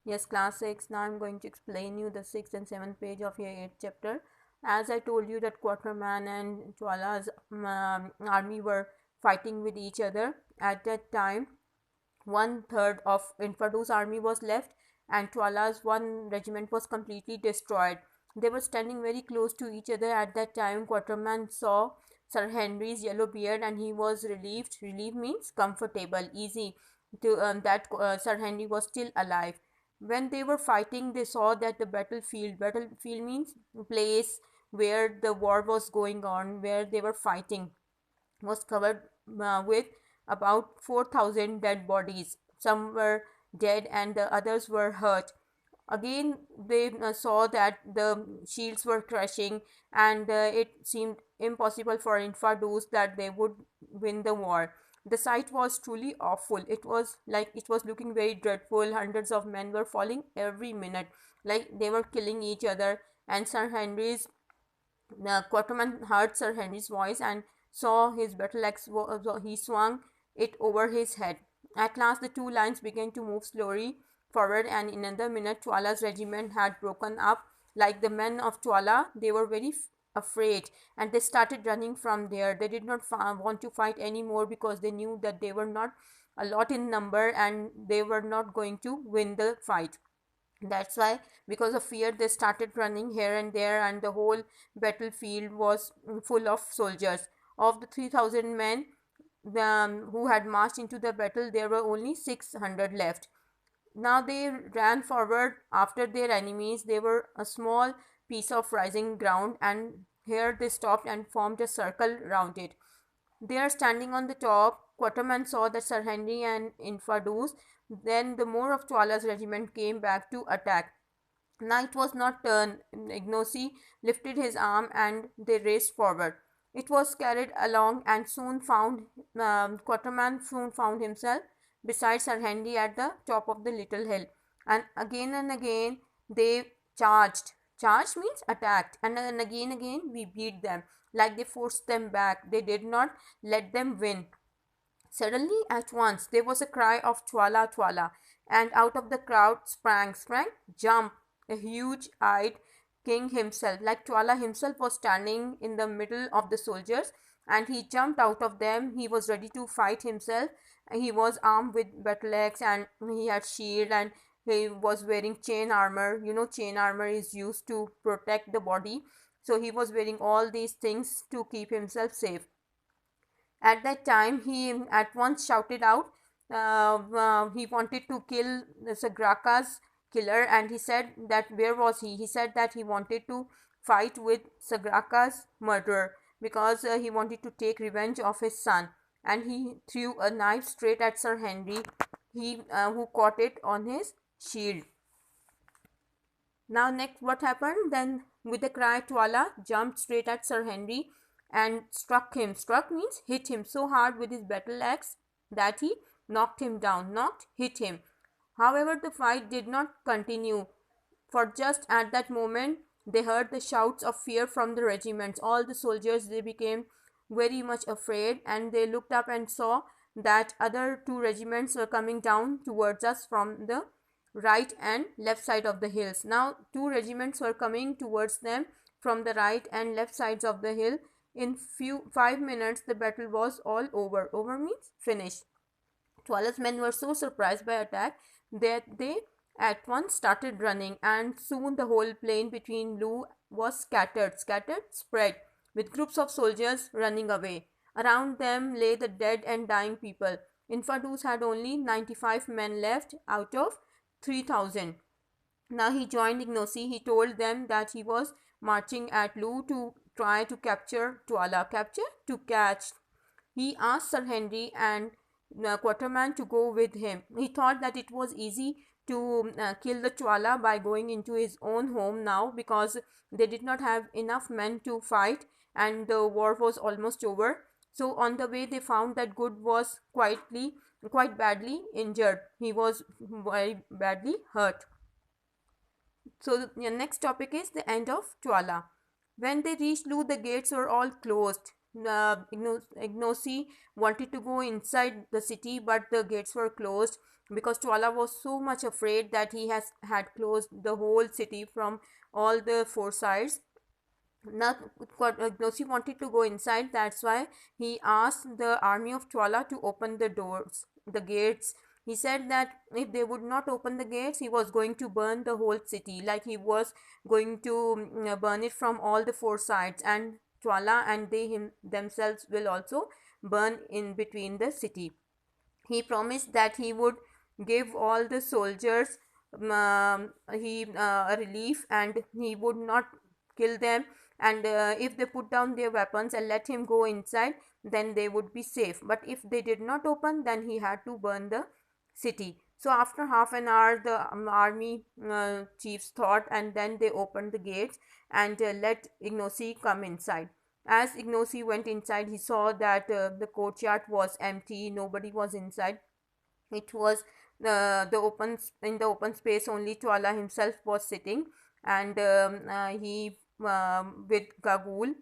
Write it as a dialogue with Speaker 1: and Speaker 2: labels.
Speaker 1: Yes, class 6. Now I'm going to explain you the 6th and 7th page of your 8th chapter. As I told you that Quatermain and Chwala's army were fighting with each other. At that time, one third of Infado's army was left and Chwala's one regiment was completely destroyed. They were standing very close to each other at that time. Quatermain saw Sir Henry's yellow beard and he was relieved. Relieved means comfortable, easy to that Sir Henry was still alive. When they were fighting, they saw that the battlefield means place where the war was going on, where they were fighting, was covered with about 4,000 dead bodies. Some were dead and the others were hurt. Again, they saw that the shields were crashing and it seemed impossible for Infidus that they would win the war. The sight was truly awful. It was looking very dreadful. Hundreds of men were falling every minute, like they were killing each other. And Sir Henry's the Quatermain heard Sir Henry's voice and saw his battle axe. He swung it over his head. At last, the two lines began to move slowly forward, and in another minute, Chwala's regiment had broken up. Like the men of Chwala, they were very afraid and they started running from there. They did not want to fight anymore because they knew that they were not a lot in number and they were not going to win the fight. That's why, because of fear, they started running here and there, and the whole battlefield was full of soldiers. Of the 3,000 men who had marched into the battle, there were only 600 left. Now they ran forward after their enemies. They were a small piece of rising ground, and here they stopped and formed a circle round it. There, standing on the top, Quatermain saw that Sir Henry and Infidus. Then the more of Chwala's regiment came back to attack. Knight was not turned. Ignosi lifted his arm and they raced forward. It was carried along and Quatermain soon found himself beside Sir Henry at the top of the little hill. And again they charged. Charged means attacked. And then again we beat them. Like they forced them back. They did not let them win. Suddenly, at once, there was a cry of Chwala Chwala, and out of the crowd jumped a huge-eyed king himself. Like Chwala himself was standing in the middle of the soldiers, and he jumped out of them. He was ready to fight himself. He was armed with battle axe, and he had shield, and he was wearing chain armor. You know, chain armor is used to protect the body. So he was wearing all these things to keep himself safe. At that time, he at once shouted out, he wanted to kill Sagraka's killer, and he said that where was he? He said that he wanted to fight with Sagraka's murderer because he wanted to take revenge of his son. And he threw a knife straight at Sir Henry, who caught it on his shield. Now, next, what happened? Then, with a cry, Twala jumped straight at Sir Henry and struck him. Struck means hit him so hard with his battle axe that he knocked him down. Knocked, hit him. However, the fight did not continue, for just at that moment they heard the shouts of fear from the regiments. All the soldiers, they became very much afraid, and they looked up and saw that other two regiments were coming down towards us from the right and left side of the hills. Now two regiments were coming towards them from the right and left sides of the hill. In 5 minutes the battle was all over. Over means finished. Twala's men were so surprised by attack that they at once started running, and soon the whole plain between Lu was spread, with groups of soldiers running away. Around them lay the dead and dying people. Infidus had only 95 men left out of 3,000. Now he joined Ignosi. He told them that he was marching at Lu to try to capture Twala. Capture? To catch. He asked Sir Henry and Quatermain to go with him. He thought that it was easy to kill the Chwala by going into his own home now, because they did not have enough men to fight and the war was almost over. So on the way they found that Good was quite badly injured. He was very badly hurt. So the next topic is the end of Chwala. When they reached Lu, the gates were all closed. Ignosi wanted to go inside the city, but the gates were closed because Chwala was so much afraid that he has had closed the whole city from all the four sides. Now, Ignosi wanted to go inside. That's why he asked the army of Chwala to open the doors, the gates. He said that if they would not open the gates, he was going to burn the whole city. Like he was going to burn it from all the four sides, and Chwala and themselves will also burn in between the city. He promised that he would give all the soldiers a relief, and he would not kill them, and if they put down their weapons and let him go inside, then they would be safe. But if they did not open, then he had to burn the city. So after half an hour, the army chiefs thought, and then they opened the gates and let Ignosi come inside. As Ignosi went inside, he saw that the courtyard was empty, nobody was inside. It was in the open space, only Chwala himself was sitting, and he with Gagul.